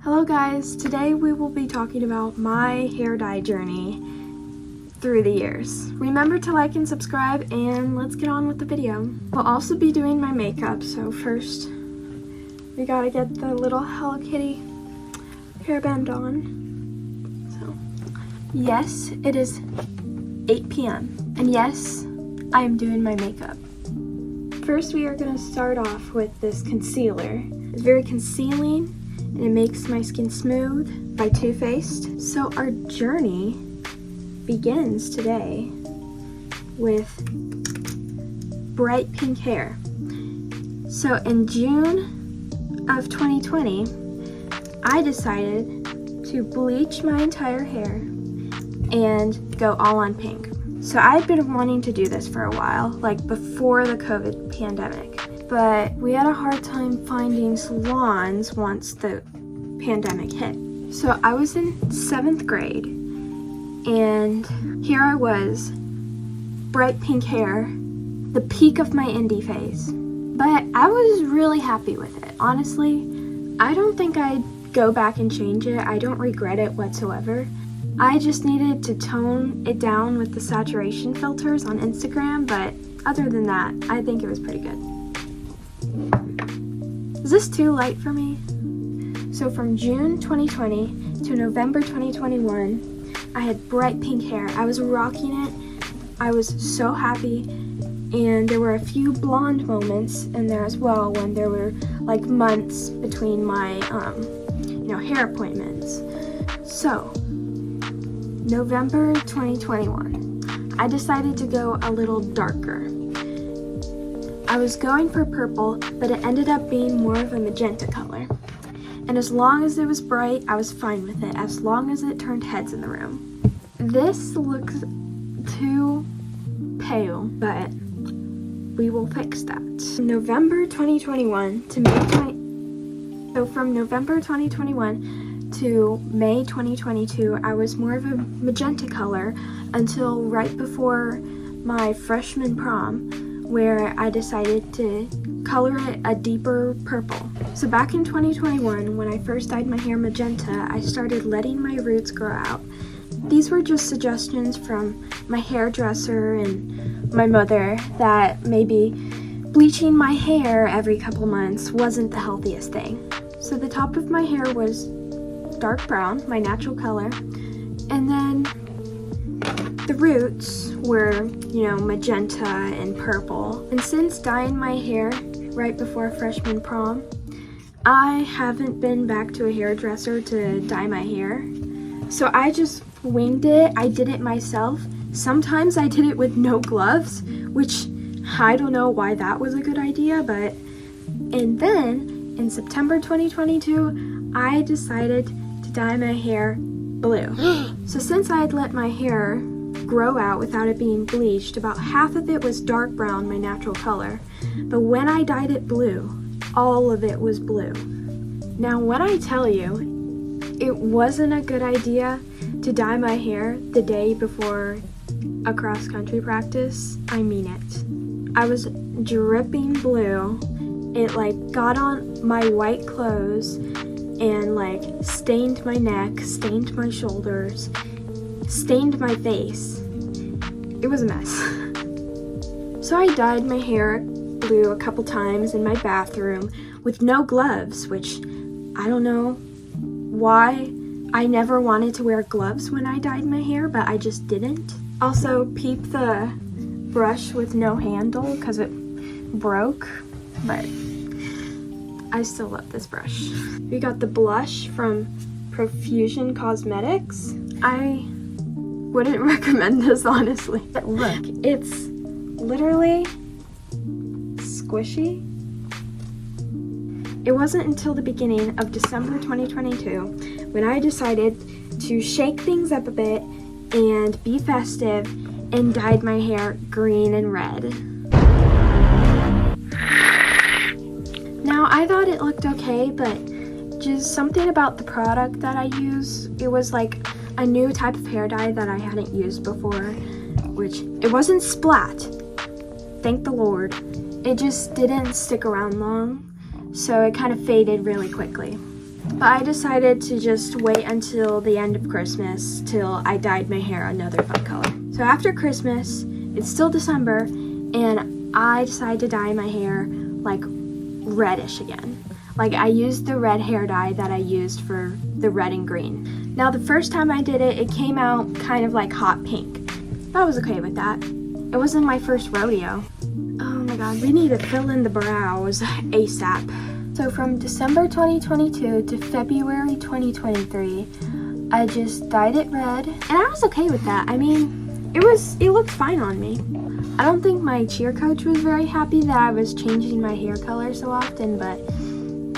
Hello guys, today we will be talking about my hair dye journey through the years. Remember to like and subscribe, and let's get on with the video. We'll also be doing my makeup, so first we gotta get the little Hello Kitty hairband on. So yes, it is 8 p.m. and yes, I am doing my makeup. First we are gonna start off with this concealer. It's very concealing and it makes my skin smooth by Too Faced. So our journey begins today with bright pink hair. So in June of 2020, I decided to bleach my entire hair and go all on pink. So I'd been wanting to do this for a while, like before the COVID pandemic. But we had a hard time finding salons once the pandemic hit. So I was in 7th grade and here I was, bright pink hair, the peak of my indie phase. But I was really happy with it. Honestly, I don't think I'd go back and change it. I don't regret it whatsoever. I just needed to tone it down with the saturation filters on Instagram, but other than that, I think it was pretty good. Is this too light for me? So from June 2020 to November 2021, I had bright pink hair. I was rocking it. I was so happy. And there were a few blonde moments in there as well when there were like months between my hair appointments. So November 2021, I decided to go a little darker. I was going for purple, but it ended up being more of a magenta color. And as long as it was bright, I was fine with it, as long as it turned heads in the room. This looks too pale, but we will fix that. November 2021 to May So from November 2021 to May 2022, I was more of a magenta color until right before my freshman prom, where I decided to color it a deeper purple. So back in 2021, when I first dyed my hair magenta, I started letting my roots grow out. These were just suggestions from my hairdresser and my mother that maybe bleaching my hair every couple months wasn't the healthiest thing. So the top of my hair was dark brown, my natural color, and then the roots were, magenta and purple. And since dyeing my hair right before freshman prom, I haven't been back to a hairdresser to dye my hair. So I just winged it. I did it myself. Sometimes I did it with no gloves, which I don't know why that was a good idea, and then in September 2022, I decided to dye my hair blue. So since I had let my hair grow out without it being bleached, about half of it was dark brown, my natural color, but when I dyed it blue, all of it was blue. Now when I tell you it wasn't a good idea to dye my hair the day before a cross-country practice, I mean it. I was dripping blue. It got on my white clothes and stained my neck, stained my shoulders, stained my face. It was a mess. So I dyed my hair blue a couple times in my bathroom with no gloves, which I don't know why. I never wanted to wear gloves when I dyed my hair, but I just didn't. Also, peep the brush with no handle because it broke, but I still love this brush. We got the blush from Profusion Cosmetics. I wouldn't recommend this, honestly. But look, it's literally squishy. It wasn't until the beginning of December 2022 when I decided to shake things up a bit and be festive and dyed my hair green and red. Now, I thought it looked okay, but just something about the product that I use, it was like a new type of hair dye that I hadn't used before, which it wasn't splat, thank the Lord. It just didn't stick around long, so it kind of faded really quickly. But I decided to just wait until the end of Christmas till I dyed my hair another fun color. So after Christmas, it's still December, and I decided to dye my hair like reddish again. Like I used the red hair dye that I used for the red and green. Now the first time I did it, it came out kind of like hot pink. I was okay with that. It wasn't my first rodeo. Oh my god, we need to fill in the brows ASAP. So from December 2022 to February 2023, I just dyed it red, and I was okay with that. I mean, it looked fine on me. I don't think my cheer coach was very happy that I was changing my hair color so often, but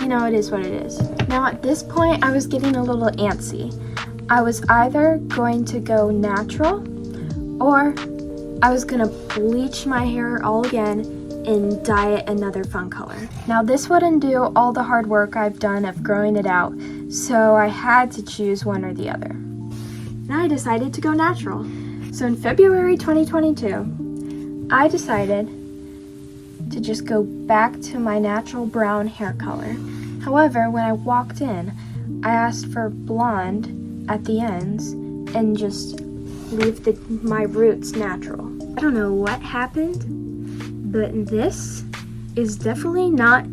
you know, it is what it is. Now at this point, I was getting a little antsy. I was either going to go natural, or I was gonna bleach my hair all again and dye it another fun color. Now this wouldn't do all the hard work I've done of growing it out, so I had to choose one or the other. And I decided to go natural. So in February 2022, I decided to just go back to my natural brown hair color. However, when I walked in, I asked for blonde at the ends and just leave my roots natural. I don't know what happened, but this is definitely not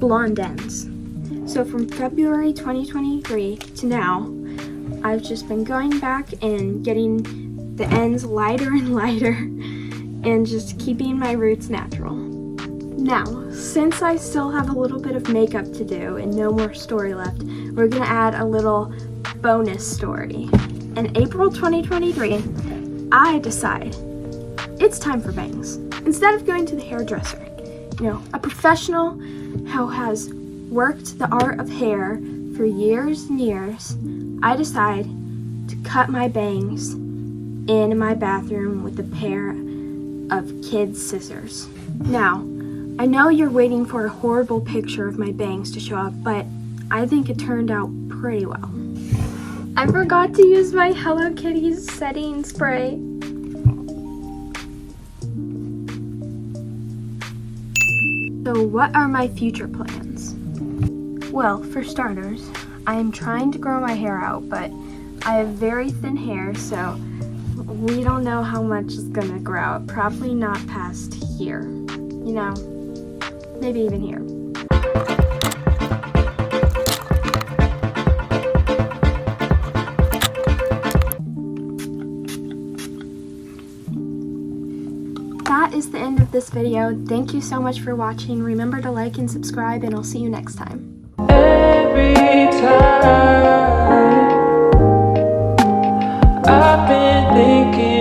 blonde ends. So from February 2023 to now, I've just been going back and getting the ends lighter and lighter and just keeping my roots natural. Now, since I still have a little bit of makeup to do and no more story left, we're gonna add a little bonus story. In April 2023, I decide it's time for bangs. Instead of going to the hairdresser, a professional who has worked the art of hair for years and years, I decide to cut my bangs in my bathroom with a pair of kids' scissors. Now, I know you're waiting for a horrible picture of my bangs to show up, but I think it turned out pretty well. I forgot to use my Hello Kitty setting spray. So what are my future plans? Well, for starters, I am trying to grow my hair out, but I have very thin hair, so we don't know how much is gonna grow out. Probably not past here. Maybe even here. That is the end of this video. Thank you so much for watching. Remember to like and subscribe, and I'll see you next time. Every time I've been thinking